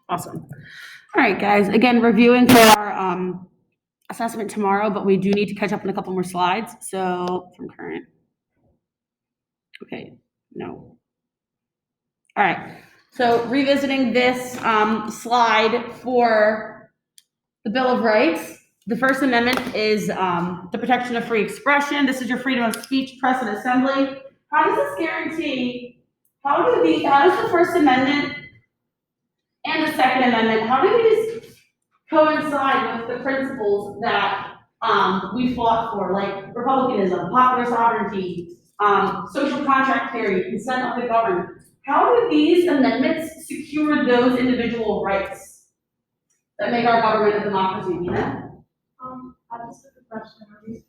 Awesome. All right, guys, again, reviewing for our assessment tomorrow, but we do need to catch up on a couple more slides. So from current. Okay, no. All right, so revisiting this slide for the Bill of Rights. The First Amendment is the protection of free expression. This is your freedom of speech, press, and assembly. How does this guarantee, how does the First Amendment and the Second Amendment, how do these coincide with the principles that we fought for, like republicanism, popular sovereignty, social contract theory, consent of the governed? How do these amendments secure those individual rights that make our government a democracy, you know? I just have a question. Are these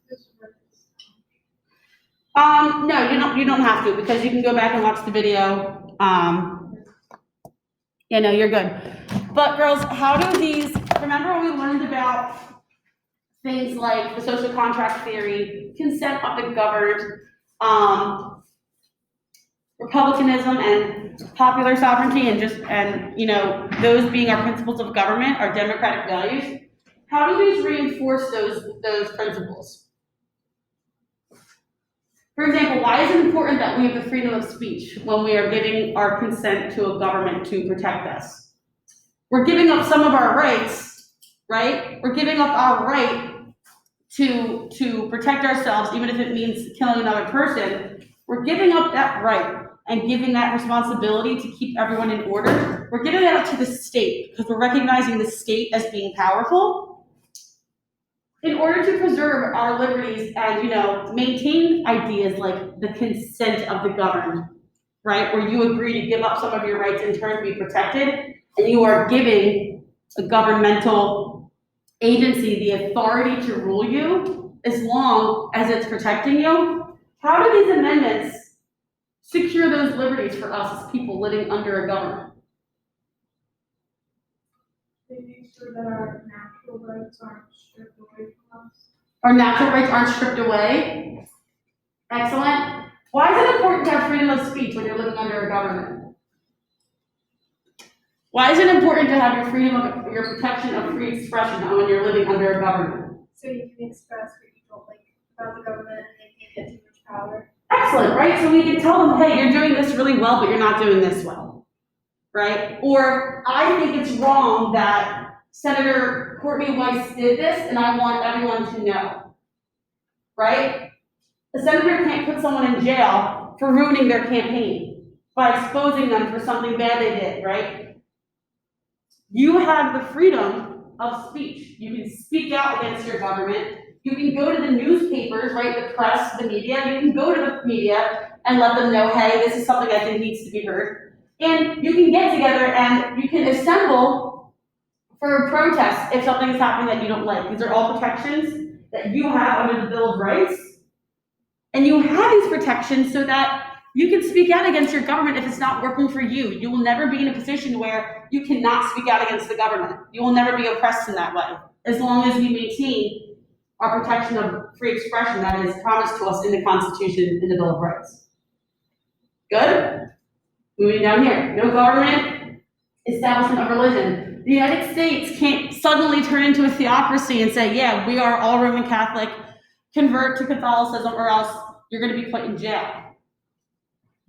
No, you don't have to, because you can go back and watch the video. Yeah, no, you're good. But girls, how do these, remember when we learned about things like the social contract theory, consent of the governed, republicanism and popular sovereignty, and you know, those being our principles of government, our democratic values? How do these reinforce those principles? For example, why is it important that we have the freedom of speech when we are giving our consent to a government to protect us? We're giving up some of our rights, right? We're giving up our right to protect ourselves, even if it means killing another person. We're giving up that right and giving that responsibility to keep everyone in order. We're giving that up to the state because we're recognizing the state as being powerful in order to preserve our liberties and, you know, maintain ideas like the consent of the governed, right? Where you agree to give up some of your rights in turn to be protected, and you are giving a governmental agency the authority to rule you as long as it's protecting you. How do these amendments secure those liberties for us as people living under a government? They make sure that our natural rights aren't stripped away from us. Our natural rights aren't stripped away. Excellent. Why is it important to have freedom of speech when you're living under a government? Why is it important to have your freedom of your protection of free expression when you're living under a government? So you can express what you don't like about the government and they can't get too much power. Excellent, right? So we can tell them, hey, you're doing this really well, but you're not doing this well, right? Or I think it's wrong that Senator Courtney Weiss did this, and I want everyone to know, right? A senator can't put someone in jail for ruining their campaign by exposing them for something bad they did, right? You have the freedom of speech. You can speak out against your government. You can go to the newspapers, right, the press, the media. You can go to the media and let them know, hey, this is something I think needs to be heard. And you can get together and you can assemble for a protest if something is happening that you don't like. These are all protections that you have under the Bill of Rights. And you have these protections so that you can speak out against your government if it's not working for you. You will never be in a position where you cannot speak out against the government. You will never be oppressed in that way, as long as we maintain our protection of free expression that is promised to us in the Constitution, in the Bill of Rights. Good? Moving down here. No government, establishment of religion. The United States can't suddenly turn into a theocracy and say, yeah, we are all Roman Catholic, convert to Catholicism, or else you're going to be put in jail.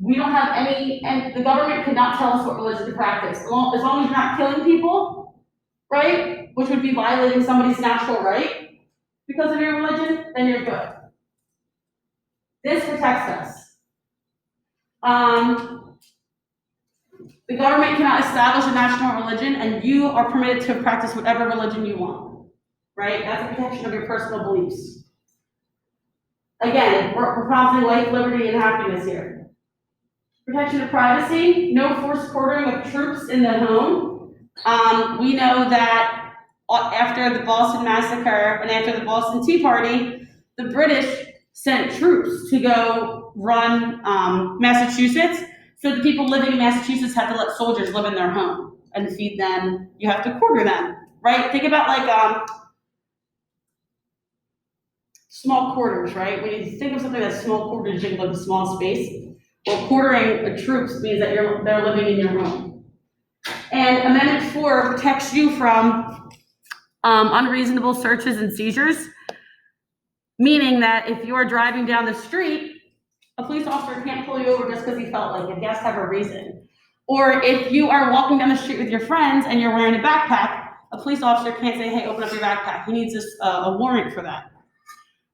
We don't have any, and the government cannot tell us what religion to practice. As long as you're not killing people, right, which would be violating somebody's natural right because of your religion, then you're good. This protects us. The government cannot establish a national religion, and you are permitted to practice whatever religion you want, right? That's a protection of your personal beliefs. Again, we're promising life, liberty, and happiness here. Protection of privacy, no forced quartering of troops in the home. We know that after the Boston Massacre and after the Boston Tea Party, the British sent troops to go run Massachusetts. So the people living in Massachusetts had to let soldiers live in their home and feed them. You have to quarter them, right? Think about like small quarters, right? When you think of something that's small quarters, you think of like a small space. Well, quartering troops means that they're living in your home. And Amendment 4 protects you from unreasonable searches and seizures, meaning that if you are driving down the street, a police officer can't pull you over just because he felt like it. He has to have a reason. Or if you are walking down the street with your friends and you're wearing a backpack, a police officer can't say, hey, open up your backpack. He needs a warrant for that.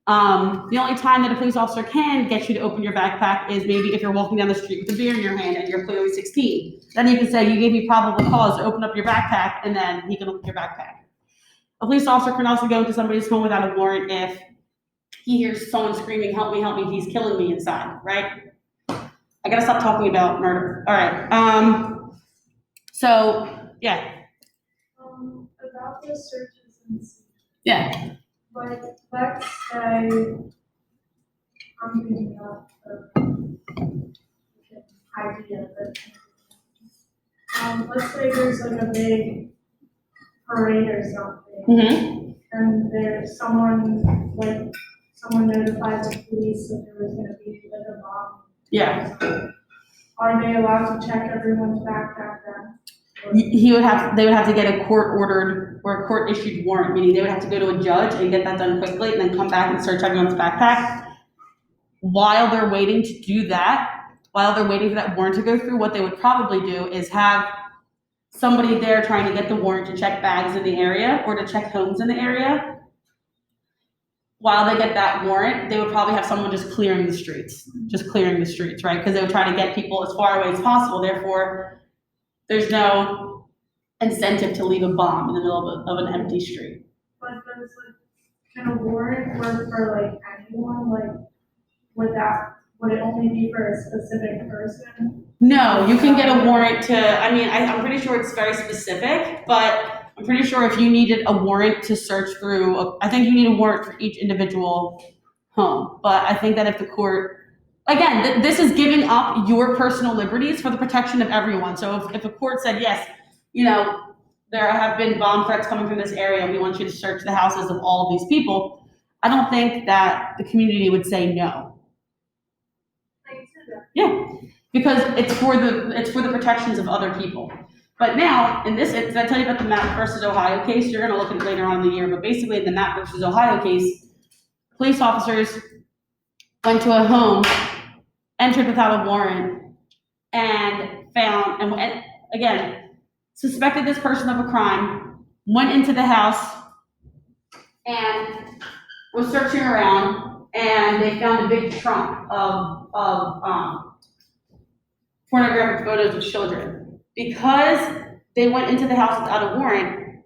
The only time that a police officer can get you to open your backpack is maybe if you're walking down the street with a beer in your hand and you're clearly 16. Then he can say, you gave me probable cause to open up your backpack, and then he can open your backpack. A police officer can also go into somebody's home without a warrant if he hears someone screaming, help me, he's killing me inside, right? I gotta stop talking about murder. All right, so, yeah. About the searches and seizures. Yeah. Like, let's say, I'm thinking of the idea that, let's say there's like a big parade or something, Mm-hmm. and there's someone notified the police that there was gonna be like a bomb. Yeah. Are they allowed to check everyone's backpack then? They would have to get a court-ordered or a court-issued warrant, meaning they would have to go to a judge and get that done quickly and then come back and search everyone's backpack. While they're waiting to do that, while they're waiting for that warrant to go through, what they would probably do is have somebody there trying to get the warrant to check bags in the area or to check homes in the area. While they get that warrant, they would probably have someone just clearing the streets, right? Because they would try to get people as far away as possible. Therefore, there's no incentive to leave a bomb in the middle of an empty street. But does can a warrant work for like anyone? Like, would it only be for a specific person? No, you can get a warrant to, I'm pretty sure it's very specific, but I'm pretty sure if you needed a warrant to search through, I think you need a warrant for each individual home. But I think that if the court, again, this is giving up your personal liberties for the protection of everyone. So if a court said, yes, there have been bomb threats coming from this area, we want you to search the houses of all of these people, I don't think that the community would say no. Yeah, because it's for the protections of other people. But now, in this, did I tell you about the Mapp versus Ohio case? You're gonna look at it later on in the year, but basically in the Mapp versus Ohio case, police officers went to a home, entered without a warrant, and found, and again, suspected this person of a crime, went into the house, and was searching around, and they found a big trunk of pornographic photos of children. Because they went into the house without a warrant,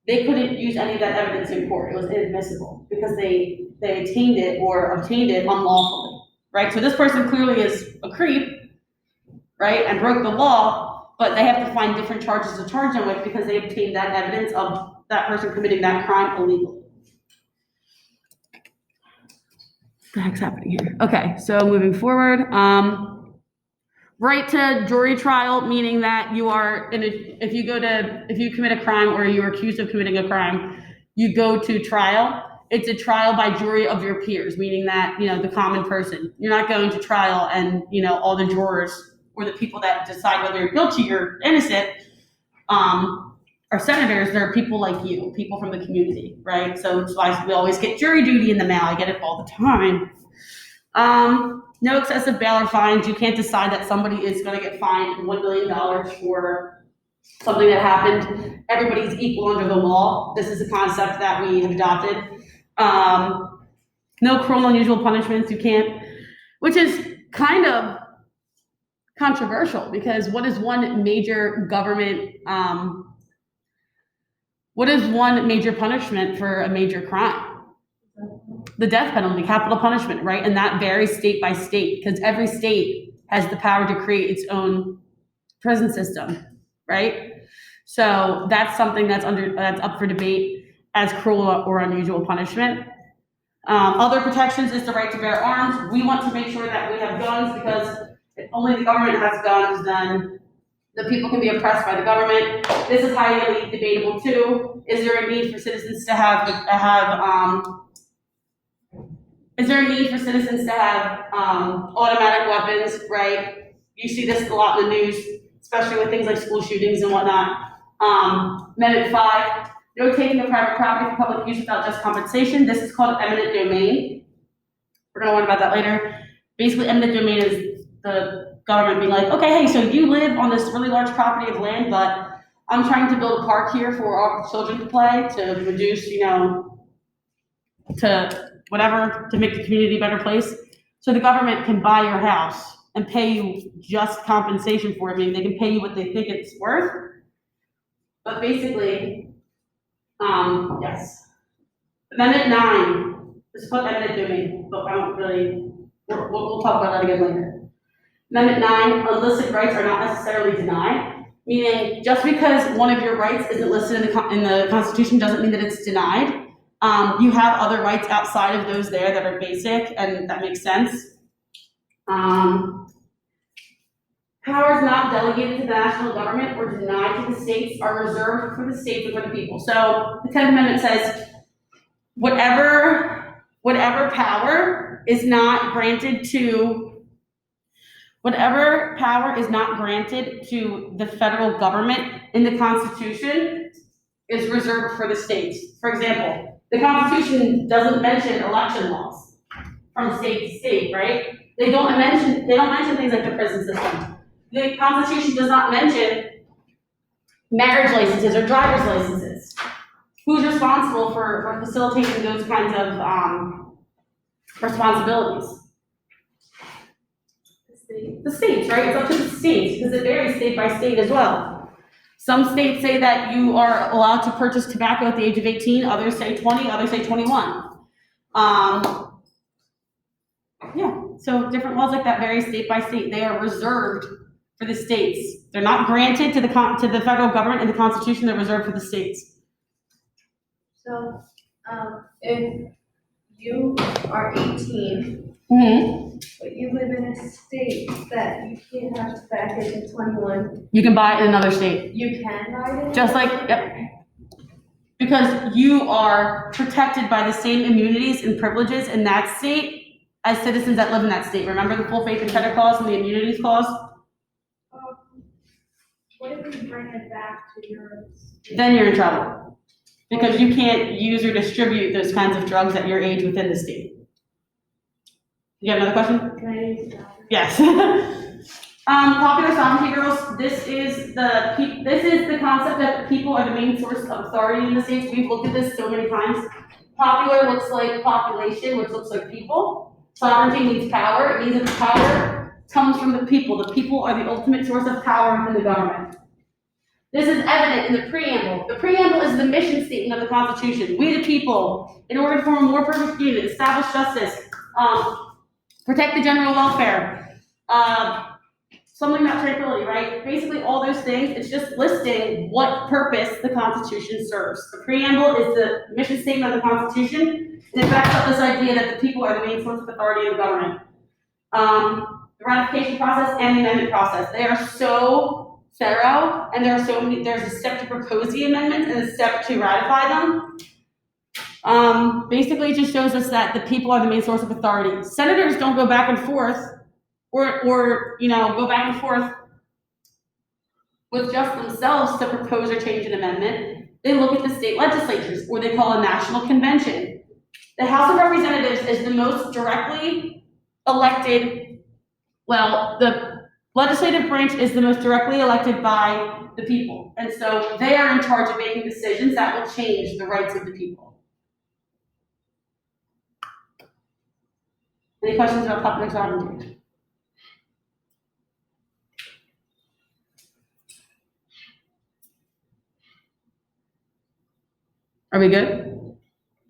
they couldn't use any of that evidence in court. It was inadmissible because they obtained it unlawfully, right? So this person clearly is a creep, right, and broke the law, but they have to find different charges to charge them with because they obtained that evidence of that person committing that crime illegally. What the heck's happening here? Okay, so moving forward, right to jury trial, meaning that you are if you commit a crime or you're accused of committing a crime, you go to trial. It's a trial by jury of your peers, meaning that, the common person. You're not going to trial and, all the jurors or the people that decide whether you're guilty or innocent are senators. They're people like you, people from the community, right? So it's why we always get jury duty in the mail. I get it all the time. No excessive bail or fines. You can't decide that somebody is going to get fined $1 million for something that happened. Everybody's equal under the law. This is a concept that we have adopted. No cruel and unusual punishments. You can't, which is kind of controversial because what is one major punishment for a major crime? The death penalty, capital punishment, right? And that varies state by state because every state has the power to create its own prison system, right? So that's something that's up for debate as cruel or unusual punishment. Other protections is the right to bear arms. We want to make sure that we have guns because if only the government has guns, then the people can be oppressed by the government. This is highly debatable too. Is there a need for citizens to have automatic weapons, right? You see this a lot in the news, especially with things like school shootings and whatnot. Amendment 5, no taking of private property for public use without just compensation. This is called eminent domain. We're gonna learn about that later. Basically, eminent domain is the government being like, okay, hey, so you live on this really large property of land, but I'm trying to build a park here for all the children to play, to reduce, to whatever, to make the community a better place. So the government can buy your house and pay you just compensation for it. I mean, they can pay you what they think it's worth. But basically, yes. Amendment 9, this is called eminent domain, but I don't really, we'll talk about that again later. Amendment 9, illicit rights are not necessarily denied, meaning just because one of your rights isn't listed in the Constitution doesn't mean that it's denied. You have other rights outside of those there that are basic, and that makes sense. Powers not delegated to the national government or denied to the states are reserved for the states and for the people. So the 10th Amendment says whatever power is not granted to the federal government in the Constitution is reserved for the states. For example, the Constitution doesn't mention election laws from state to state, right? They don't mention things like the prison system. The Constitution does not mention marriage licenses or driver's licenses. Who's responsible for facilitating those kinds of responsibilities? The states, right? It's up to the states because it varies state by state as well. Some states say that you are allowed to purchase tobacco at the age of 18, others say 20, others say 21. So different laws like that vary state by state. They are reserved for the states. They're not granted to the federal government in the Constitution, they're reserved for the states. So, if you are 18, but you live in a state that you can't have tobacco until 21, you can buy it in another state. you can buy it? Just like, yep. Because you are protected by the same immunities and privileges in that state as citizens that live in that state. Remember the full faith and credit clause and the immunities clause? What if you bring it back to your state? Then you're in trouble. Because you can't use or distribute those kinds of drugs at your age within the state. You have another question? Can I use that? Yes. Popular sovereignty, girls. This is the concept that people are the main source of authority in the states. We've looked at this so many times. Popular looks like population, which looks like people. Sovereignty means power. It means that the power comes from the people. The people are the ultimate source of power within the government. This is evident in the preamble. The preamble is the mission statement of the Constitution. We the people, in order to form a more perfect union, establish justice, protect the general welfare, something about tranquility, right? Basically all those things, it's just listing what purpose the Constitution serves. The preamble is the mission statement of the Constitution, and it backs up this idea that the people are the main source of authority in the government. The ratification process and the amendment process, they are so thorough, and there's a step to propose the amendments and a step to ratify them. Basically, it just shows us that the people are the main source of authority. Senators don't go back and forth, or go back and forth with just themselves to propose or change an amendment. They look at the state legislatures, or they call a national convention. The House of Representatives is the most directly elected. Well, the legislative branch is the most directly elected by the people, and so they are in charge of making decisions that will change the rights of the people. Any questions about popular sovereignty? Are we good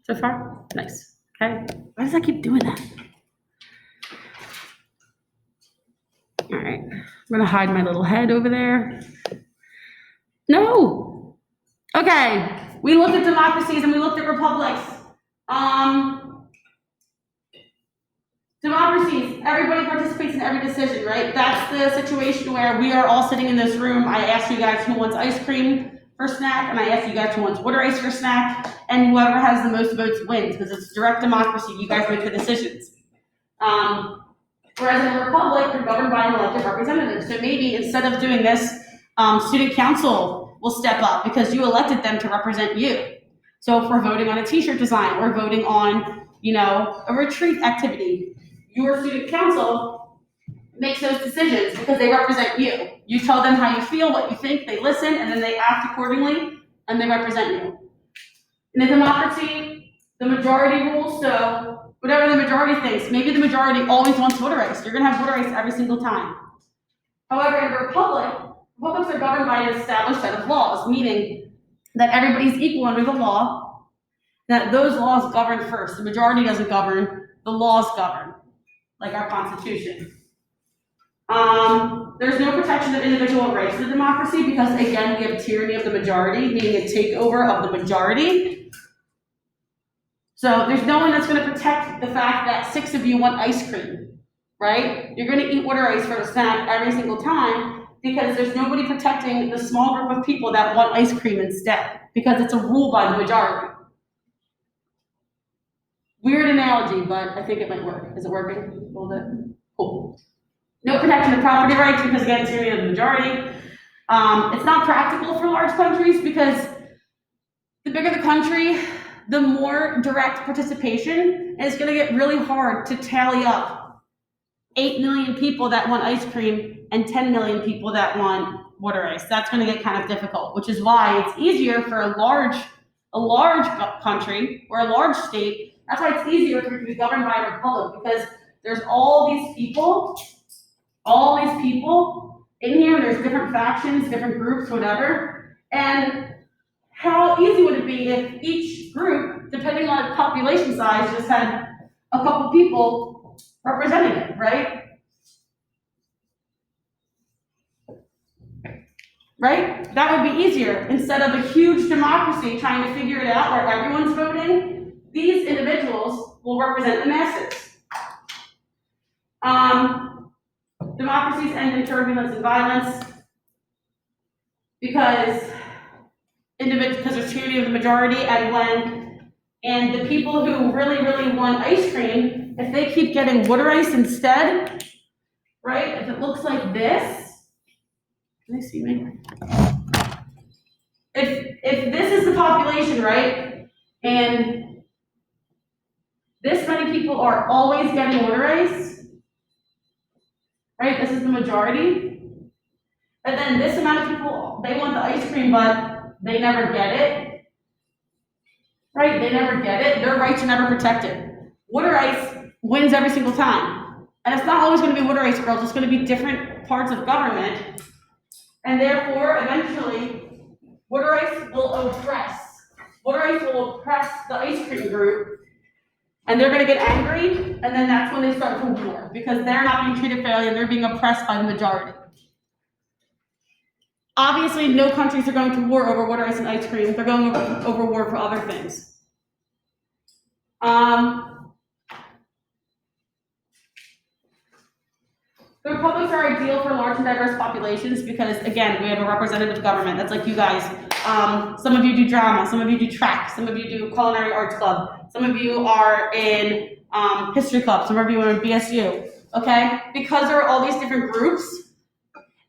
so far? Nice. Okay. Why does that keep doing that? All right. I'm gonna hide my little head over there. No. Okay. We looked at democracies and we looked at republics. Democracies, everybody participates in every decision, right? That's the situation where we are all sitting in this room. I asked you guys who wants ice cream for snack, and I asked you guys who wants water ice for snack, and whoever has the most votes wins, because it's direct democracy. You guys make the decisions. Whereas in a republic, you're governed by an elected representative. So maybe instead of doing this, Student council will step up because you elected them to represent you. So if we're voting on a t-shirt design, or voting on, a retreat activity, your student council makes those decisions because they represent you. You tell them how you feel, what you think, they listen, and then they act accordingly, and they represent you. In a democracy, the majority rules, so whatever the majority thinks, maybe the majority always wants voter rights. You're gonna have voter rights every single time. However, in a republic, republics are governed by an established set of laws, meaning that everybody's equal under the law, that those laws govern first. The majority doesn't govern, the laws govern, like our Constitution. There's no protection of individual rights in a democracy because, again, we have tyranny of the majority, meaning a takeover of the majority. So there's no one that's going to protect the fact that 6 of you want ice cream, right? You're going to eat water ice for a snack every single time because there's nobody protecting the small group of people that want ice cream instead, because it's a rule by the majority. Weird analogy, but I think it might work. Is it working a little bit? Cool. No protection of property rights because, again, tyranny of the majority. It's not practical for large countries because the bigger the country, the more direct participation, and it's going to get really hard to tally up 8 million people that want ice cream and 10 million people that want water ice. That's going to get kind of difficult, which is why it's easier for a large country or a large state. That's why it's easier for it to be governed by a republic, because there's all these people in here, and there's different factions, different groups, whatever. And how easy would it be if each group, depending on its population size, just had a couple people representing it, right? Right? That would be easier. Instead of a huge democracy trying to figure it out where everyone's voting, these individuals will represent the masses. Democracies end in turbulence and violence because there's tyranny of the majority, and the people who really, really want ice cream, if they keep getting water ice instead, right? If it looks like this, can they see me? If this is the population, right, and this many people are always getting water ice, right? This is the majority. And then this amount of people, they want the ice cream, but they never get it. Right? They never get it. Their rights are never protected. Water ice wins every single time. And it's not always going to be water ice girls. It's going to be different parts of government. And therefore, eventually, water ice will oppress. Water ice will oppress the ice cream group. And they're going to get angry, and then that's when they start to war, because they're not being treated fairly and they're being oppressed by the majority. Obviously, no countries are going to war over water ice and ice cream. They're going over war for other things. The republics are ideal for large and diverse populations because, again, we have a representative government. That's like you guys. Some of you do drama, some of you do track, some of you do culinary arts club, some of you are in history club, some of you are in BSU, okay? Because there are all these different groups,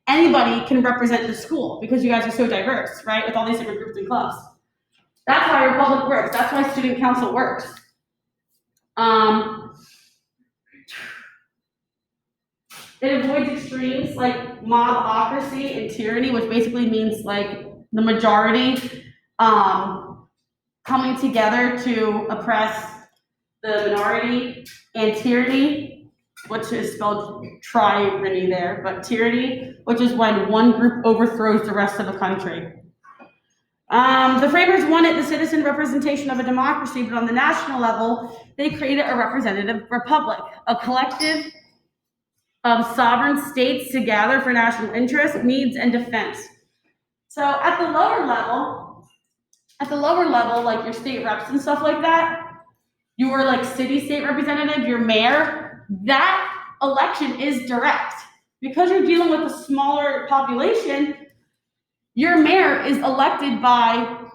anybody can represent the school because you guys are so diverse, right? With all these different groups and clubs. That's why a republic works. That's why student council works. It avoids extremes like mobocracy and tyranny, which basically means like the majority coming together to oppress the minority, and tyranny, which is spelled tyranny there, but tyranny, which is when one group overthrows the rest of the country. The framers wanted the citizen representation of a democracy, but on the national level, they created a representative republic, a collective of sovereign states to gather for national interest, needs, and defense. So at the lower level, like your state reps and stuff like that, your like city state representative, your mayor, that election is direct. Because you're dealing with a smaller population, your mayor is elected by,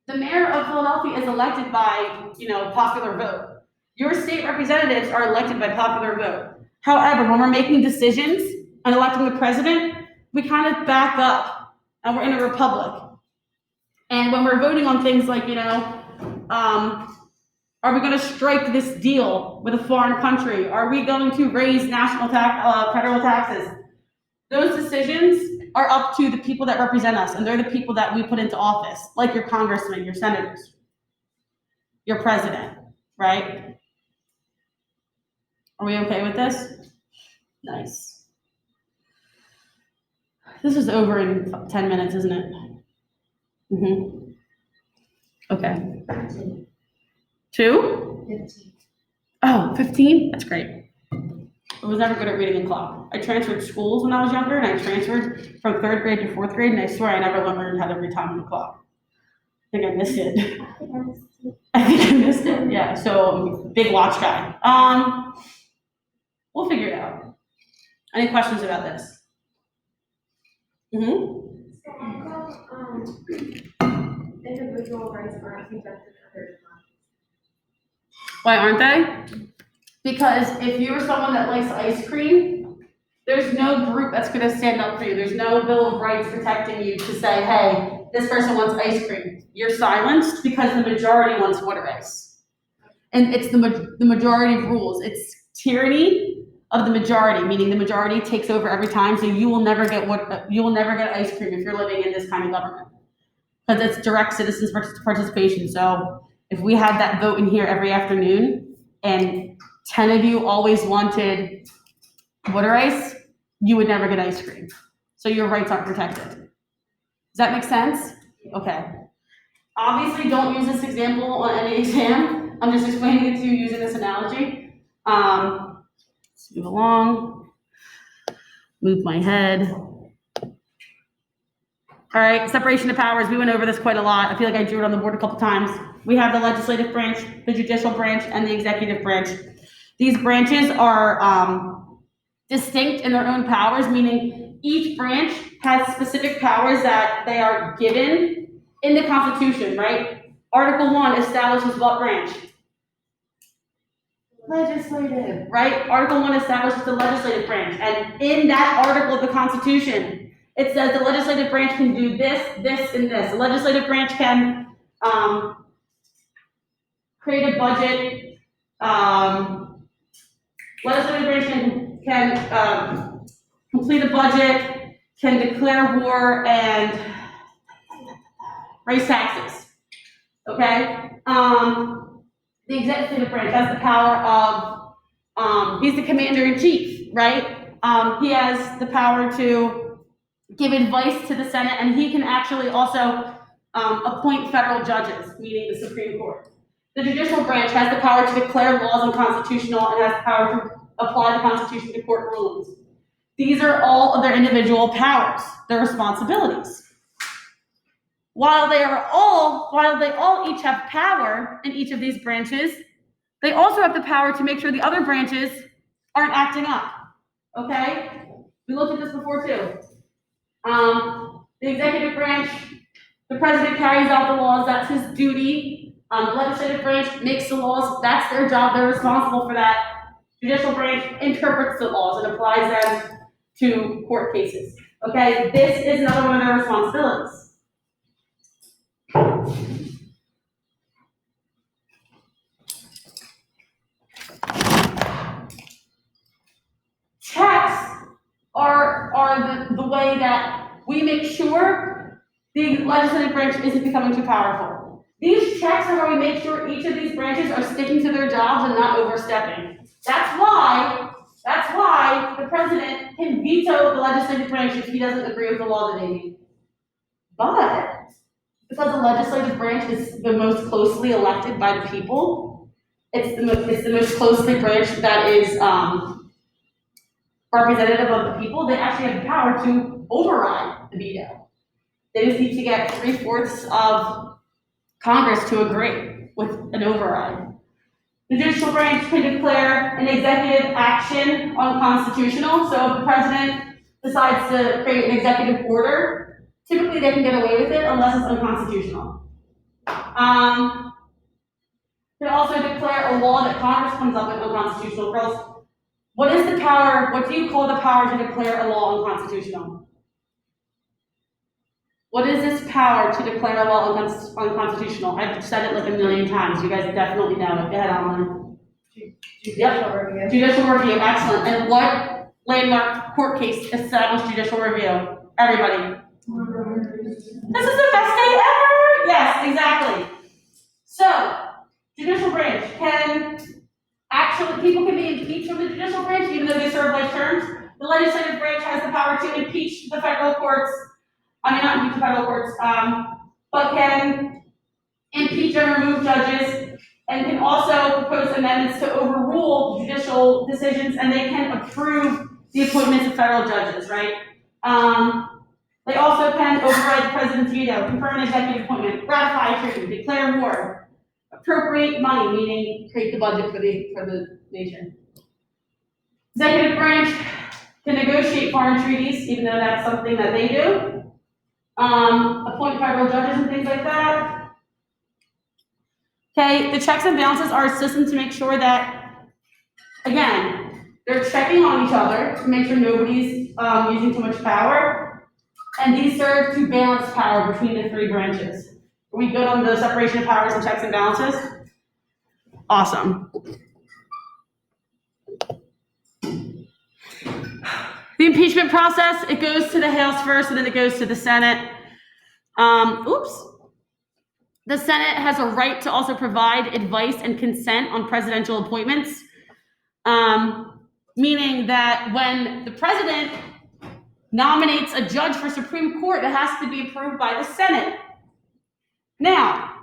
the mayor of Philadelphia is elected by, popular vote. Your state representatives are elected by popular vote. However, when we're making decisions and electing the president, we kind of back up, and we're in a republic. And when we're voting on things like, are we going to strike this deal with a foreign country? Are we going to raise federal taxes? Those decisions are up to the people that represent us, and they're the people that we put into office, like your congressmen, your senators, your president, right? Are we okay with this? Nice. This is over in 10 minutes, isn't it? Mm-hmm. Okay. 2? 15. Oh, 15? That's great. I was never good at reading a clock. I transferred schools when I was younger, and I transferred from 3rd grade to 4th grade, and I swear I never learned how to read time on the clock. I think I missed it. I think I missed it, yeah, so big watch guy. We'll figure it out. Any questions about this? Mm-hmm. So how come, individual rights aren't protected under Why aren't they? Because if you're someone that likes ice cream, there's no group that's gonna stand up for you. There's no Bill of Rights protecting you to say, hey, this person wants ice cream. You're silenced because the majority wants water ice. And it's the majority of rules. It's tyranny of the majority, meaning the majority takes over every time, so you will never get ice cream if you're living in this kind of government. Because it's direct citizens participation. So if we had that vote in here every afternoon and 10 of you always wanted water ice, you would never get ice cream. So your rights aren't protected. Does that make sense? Okay. Obviously, don't use this example on any exam. I'm just explaining it to you using this analogy. Let's move along. Move my head. All right, separation of powers. We went over this quite a lot. I feel like I drew it on the board a couple times. We have the legislative branch, the judicial branch, and the executive branch. These branches are distinct in their own powers, meaning each branch has specific powers that they are given in the Constitution, right? Article 1 establishes what branch? Legislative, right? Article 1 establishes the legislative branch, and in that article of the Constitution, it says the legislative branch can do this, this, and this. The legislative branch can create a budget. Legislative branch can complete a budget, can declare war, and raise taxes. Okay? The executive branch has the power of, he's the commander-in-chief, right? He has the power to give advice to the Senate, and he can actually also appoint federal judges, meaning the Supreme Court. The judicial branch has the power to declare laws unconstitutional and has the power to apply the Constitution to court rulings. These are all of their individual powers, their responsibilities. While they all each have power in each of these branches, they also have the power to make sure the other branches aren't acting up. Okay? We looked at this before too. The executive branch, the president carries out the laws, that's his duty. The legislative branch makes the laws, that's their job, they're responsible for that. Judicial branch interprets the laws and applies them to court cases. Okay, this is another one of their responsibilities. Checks are the way that we make sure the legislative branch isn't becoming too powerful. These checks are how we make sure each of these branches are sticking to their jobs and not overstepping. That's why the president can veto the legislative branch if he doesn't agree with the law that they need. But because the legislative branch is the most closely elected by the people, it's the most closely branch that is representative of the people, they actually have the power to override the veto. They just need to get 3/4 of Congress to agree with an override. The judicial branch can declare an executive action unconstitutional, so if the president decides to create an executive order, typically they can get away with it unless it's unconstitutional. They also declare a law that Congress comes up with unconstitutional. What is the power, what do you call the power to declare a law unconstitutional? What is this power to declare a law unconstitutional? I've said it like a million times. You guys definitely know it. Go ahead, Alan. Judicial review. Judicial review, excellent. And what landmark court case established judicial review? Everybody. This is the best day ever! Yes, exactly. So, judicial branch people can be impeached from the judicial branch even though they serve life terms. The legislative branch has the power to impeach the federal courts, not impeach the federal courts, but can impeach and remove judges, and can also propose amendments to overrule judicial decisions, and they can approve the appointments of federal judges, right? They also can override the president's veto, confirm an executive appointment, ratify a treaty, declare war, appropriate money, meaning create the budget for the nation. Executive branch can negotiate foreign treaties, even though that's something that they do. Appoint federal judges and things like that. Okay, the checks and balances are a system to make sure that, again, they're checking on each other to make sure nobody's using too much power. And these serve to balance power between the three branches. Are we good on the separation of powers and checks and balances? Awesome. The impeachment process, it goes to the House first and then it goes to the Senate. The Senate has a right to also provide advice and consent on presidential appointments, meaning that when the president nominates a judge for Supreme Court, it has to be approved by the Senate. Now,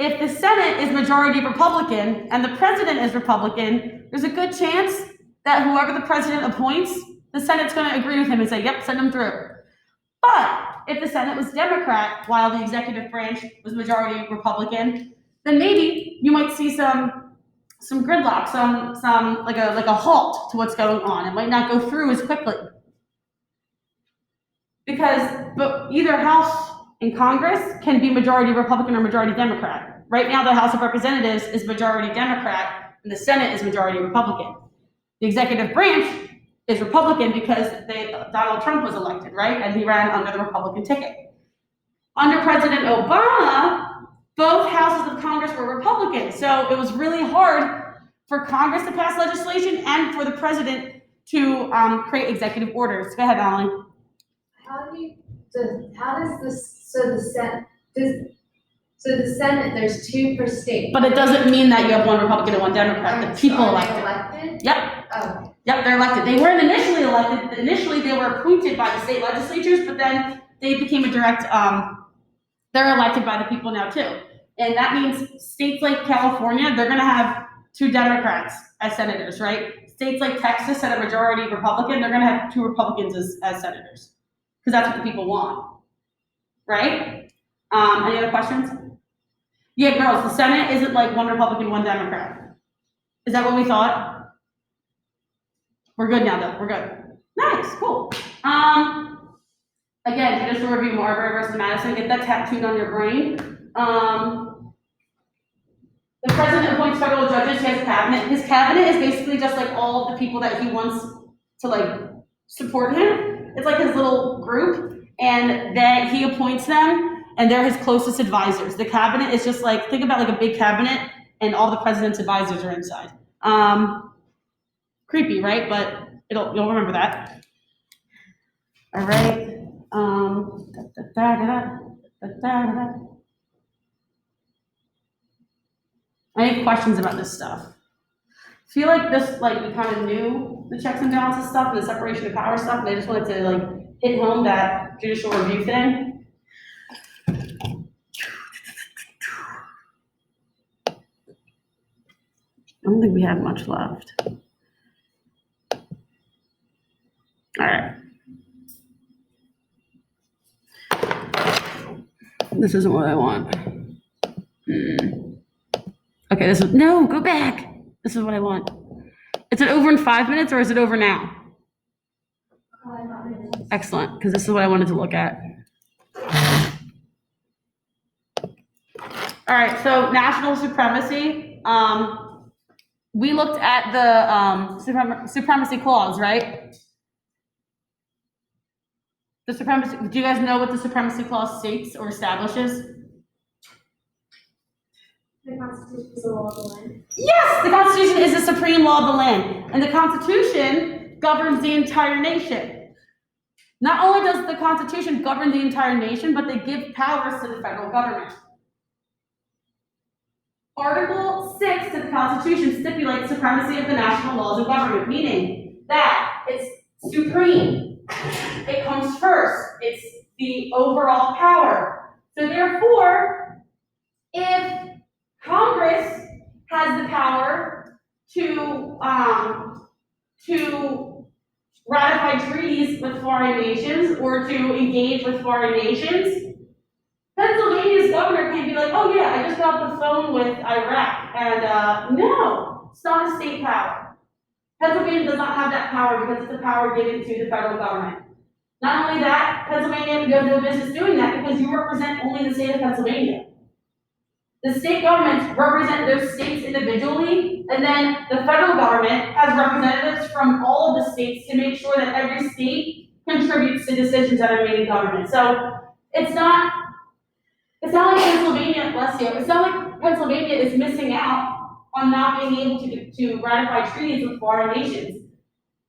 if the Senate is majority Republican and the president is Republican, there's a good chance that whoever the president appoints, the Senate's going to agree with him and say, yep, send him through. But if the Senate was Democrat while the executive branch was majority Republican, then maybe you might see some gridlock, some like a halt to what's going on. It might not go through as quickly. But either House in Congress can be majority Republican or majority Democrat. Right now, the House of Representatives is majority Democrat and the Senate is majority Republican. The executive branch is Republican because Donald Trump was elected, right? And he ran under the Republican ticket. Under President Obama, both houses of Congress were Republican. So it was really hard for Congress to pass legislation and for the president to create executive orders. Go ahead, Alan. So the Senate, there's two per state. But it doesn't mean that you have one Republican and one Democrat. The people Are elected. they elected? Yep. Oh. Yep, they're elected. They weren't initially elected. Initially, they were appointed by the state legislatures, but then they became a direct, they're elected by the people now too. And that means states like California, they're gonna have 2 Democrats as senators, right? States like Texas that are majority Republican, they're gonna have 2 Republicans as senators. Because that's what the people want, right? Any other questions? Yeah, girls, the Senate isn't like 1 Republican, 1 Democrat. Is that what we thought? We're good now, though. We're good. Nice, cool. Again, judicial review, Marbury versus Madison. Get that tattooed on your brain. The president appoints federal judges. He has a cabinet. His cabinet is basically just like all of the people that he wants to like support him. It's like his little group, and that he appoints them, and they're his closest advisors. The cabinet is just like, think about like a big cabinet, and all the president's advisors are inside. Creepy, right? But you'll remember that. All right. Any questions about this stuff? I feel like this, like, we kind of knew the checks and balances stuff and the separation of power stuff, and I just wanted to like hit home that judicial review thing. I don't think we have much left. All right. This isn't what I want. Okay, no, go back. This is what I want. Is it over in 5 minutes or is it over now? Excellent, because this is what I wanted to look at. All right, so national supremacy. We looked at the supremacy clause, right? The supremacy, do you guys know what the supremacy clause states or establishes? The Constitution is the law of the land. Yes, the Constitution is the supreme law of the land, and the Constitution governs the entire nation. Not only does the Constitution govern the entire nation, but they give powers to the federal government. Article 6 of the Constitution stipulates supremacy of the national laws of government, meaning that it's supreme. It comes first. It's the overall power. So therefore, if Congress has the power to ratify treaties with foreign nations or to engage with foreign nations, Pennsylvania's governor can't be like, oh yeah, I just got off the phone with Iraq, and no, it's not a state power. Pennsylvania does not have that power because it's a power given to the federal government. Not only that, Pennsylvania, you have no business doing that because you represent only the state of Pennsylvania. The state governments represent those states individually, and then the federal government has representatives from all of the states to make sure that every state contributes to decisions that are made in government. So it's not like Pennsylvania, bless you, it's not like Pennsylvania is missing out on not being able to ratify treaties with foreign nations.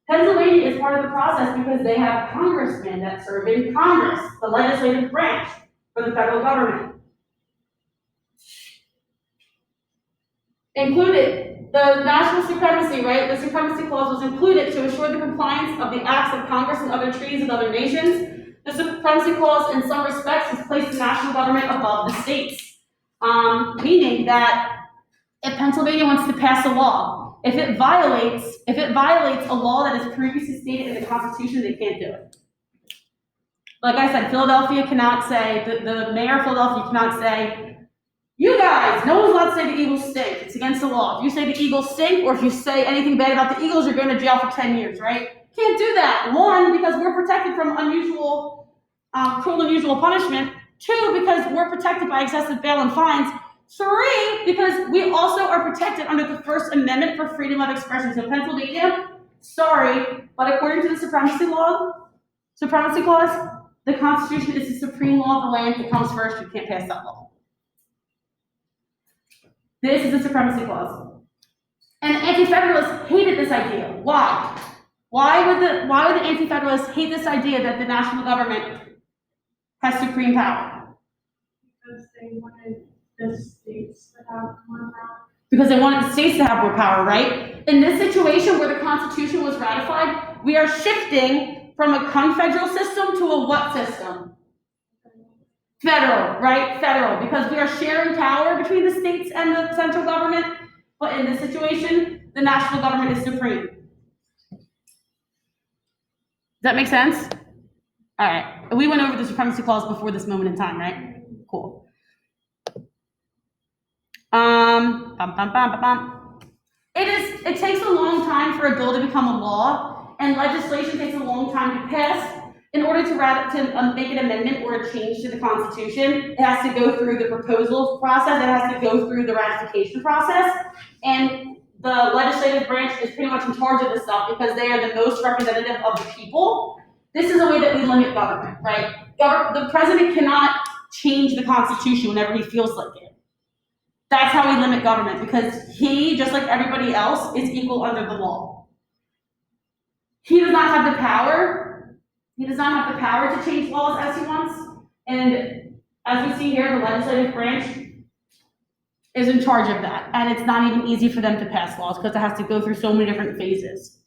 Pennsylvania is part of the process because they have congressmen that serve in Congress, the legislative branch for the federal government. Included, the national supremacy, right? The supremacy clause was included to assure the compliance of the acts of Congress and other treaties with other nations. The supremacy clause, in some respects, has placed the national government above the states, meaning that if Pennsylvania wants to pass a law, if it violates a law that is previously stated in the Constitution, they can't do it. Like I said, Philadelphia cannot say, the mayor of Philadelphia cannot say, you guys, no one's allowed to say the Eagles stink. It's against the law. If you say the Eagles stink, or if you say anything bad about the Eagles, you're going to jail for 10 years, right? Can't do that. One, because we're protected from cruel and unusual punishment. Two, because we're protected by excessive bail and fines. Three, because we also are protected under the First Amendment for freedom of expression. So Pennsylvania, sorry, but according to the supremacy clause, the Constitution is the supreme law of the land. It comes first. You can't pass that law. This is the supremacy clause. And anti-federalists hated this idea. Why? Why would the anti-federalists hate this idea that the national government has supreme power? Because they wanted the states to have more power. Because they wanted the states to have more power, right? In this situation where the Constitution was ratified, we are shifting from a confederal system to a what system? Federal, right? Federal, because we are sharing power between the states and the central government, but in this situation, the national government is supreme. Does that make sense? All right, we went over the supremacy clause before this moment in time, right? Cool. It takes a long time for a bill to become a law, and legislation takes a long time to pass. In order to make an amendment or a change to the Constitution, it has to go through the proposal process, it has to go through the ratification process, and the legislative branch is pretty much in charge of this stuff because they are the most representative of the people. This is a way that we limit government, right? The president cannot change the Constitution whenever he feels like it. That's how we limit government, because he, just like everybody else, is equal under the law. He does not have the power. He does not have the power to change laws as he wants. And as we see here, the legislative branch is in charge of that. And it's not even easy for them to pass laws because it has to go through so many different phases.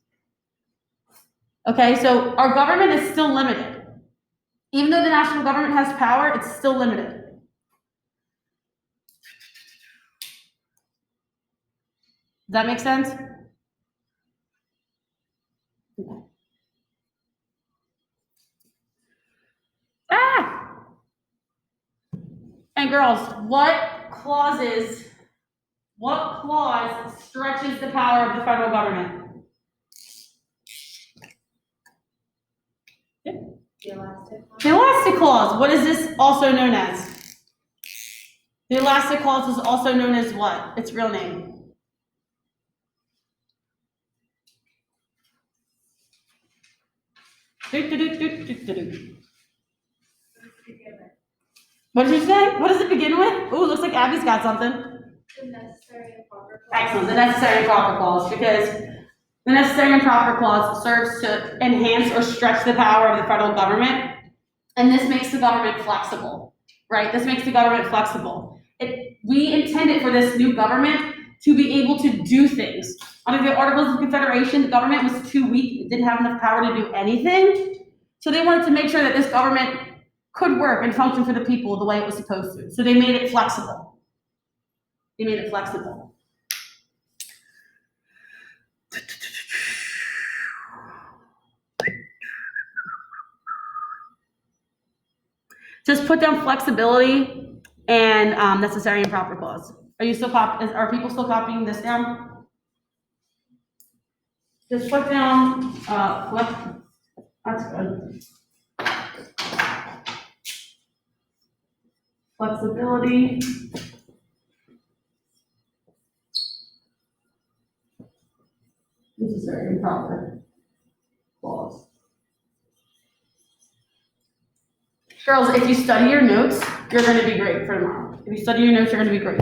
Okay, so our government is still limited. Even though the national government has power, it's still limited. Does that make sense? Okay. And girls, what clause stretches the power of the federal government? The elastic one. The elastic clause. What is this also known as? The elastic clause is also known as what? Its real name. What did you say? What does it begin with? Ooh, looks like Abby's got something. The necessary and proper. Excellent, the necessary and proper clause, because the necessary and proper clause serves to enhance or stretch the power of the federal government, and this makes the government flexible, right? This makes the government flexible. We intended for this new government to be able to do things. Under the Articles of Confederation, the government was too weak, it didn't have enough power to do anything, so they wanted to make sure that this government could work and function for the people the way it was supposed to, so they made it flexible. They made it flexible. Just put down flexibility and necessary and proper clause. Are you still are people still copying this down? Just put down that's good. Flexibility. Necessary and proper clause. Girls, if you study your notes, you're going to be great for tomorrow. If you study your notes, you're going to be great.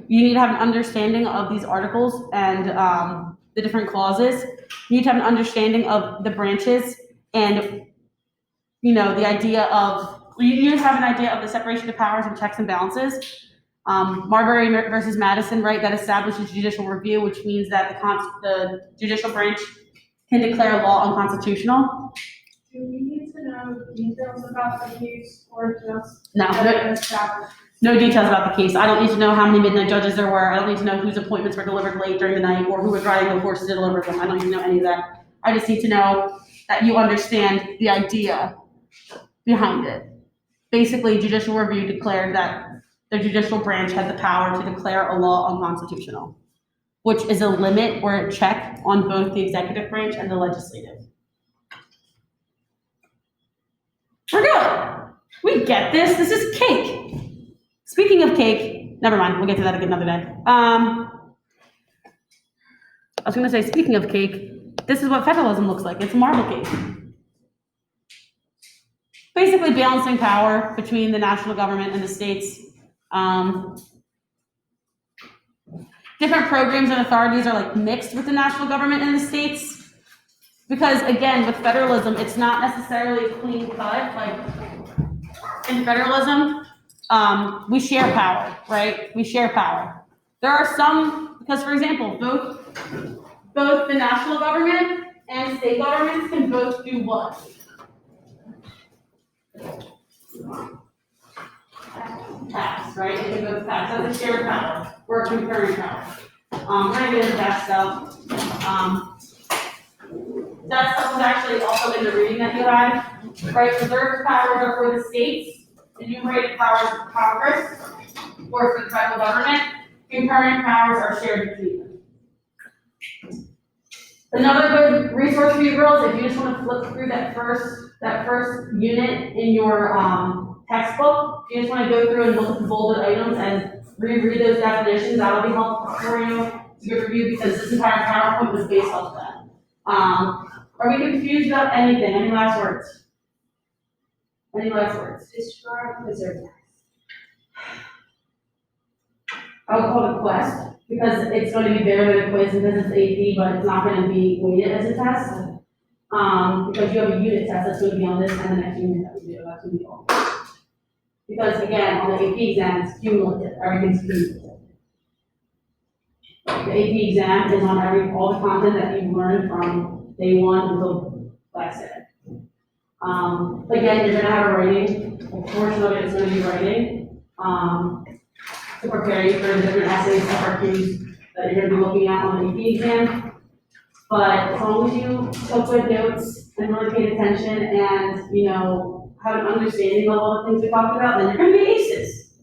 You need to have an understanding of these articles and the different clauses. You need to have an understanding of the branches and, you know, the idea of, you need to have an idea of the separation of powers and checks and balances. Marbury versus Madison, right, that establishes judicial review, which means that the judicial branch can declare a law unconstitutional. Do we need to know details about the case or just? No, no details about the case. I don't need to know how many midnight judges there were. I don't need to know whose appointments were delivered late during the night or who was riding the horse to deliver them. I don't need to know any of that. I just need to know that you understand the idea behind it. Basically, judicial review declared that the judicial branch had the power to declare a law unconstitutional, which is a limit or a check on both the executive branch and the legislative. We're good. We get this. This is cake. Speaking of cake, never mind. We'll get to that another day. I was going to say, speaking of cake, this is what federalism looks like. It's a marble cake. Basically balancing power between the national government and the states. Different programs and authorities are like mixed with the national government and the states. Because again, with federalism, it's not necessarily clean cut. Like in federalism, we share power, right? We share power. There are some, because for example, both the national government and state governments can both do what? Tax, right? They can both tax. That's a shared power or a concurrent power. We're gonna get into that stuff. That stuff is actually also in the reading that you had, right? Reserved powers are for the states, enumerated powers for Congress, or for the federal government. Concurrent powers are shared between them. Another good resource for you girls, if you just want to flip through that first unit in your textbook, if you just want to go through and look at the bolded items and reread those definitions, that'll be helpful for you to go review because this entire PowerPoint was based off that. Are we confused about anything? Any last words? Any last words? Describe preserve. I would call it quest because it's going to be better than a quiz because it's AP, but it's not going to be weighted as a test. Because you have a unit test that's going to be on this and the next unit that we do, that's going to be all. Because again, on the AP exam, it's cumulative, everything's cumulative. The AP exam is on all the content that you've learned from day one until last day. Again, you're gonna have a writing, a portion of it is gonna be writing, to prepare you for the different essays, FRQs that you're gonna be looking at on the AP exam. But as long as you took good notes and really paid attention and, you know, have an understanding of all the things we talked about, then you're gonna be aces.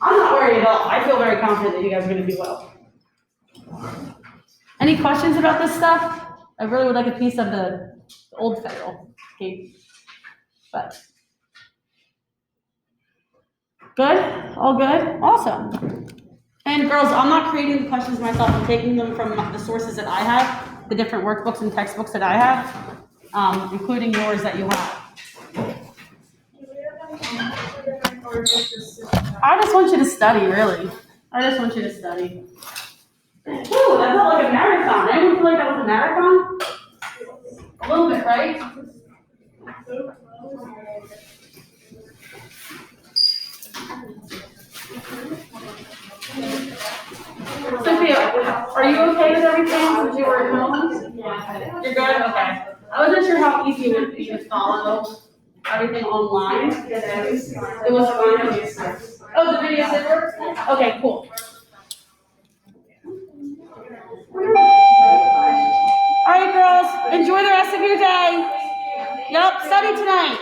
I'm not worried at all. I feel very confident that you guys are gonna do well. Any questions about this stuff? I really would like a piece of the old federal cake, but. Good? All good? Awesome. And girls, I'm not creating the questions myself. I'm taking them from the sources that I have, the different workbooks and textbooks that I have, including yours that you have. Do we have any for different or is it just? I just want you to study, really. I just want you to study. Whew, that felt like a marathon. Anyone feel like that was a marathon? A little bit, right? Sophia, are you okay with everything since you were at home? You're good? Okay. I wasn't sure how easy it would be to follow everything online. It was fine. Oh, the video did work? Okay, cool. All right, girls, enjoy the rest of your day. Yep, study tonight.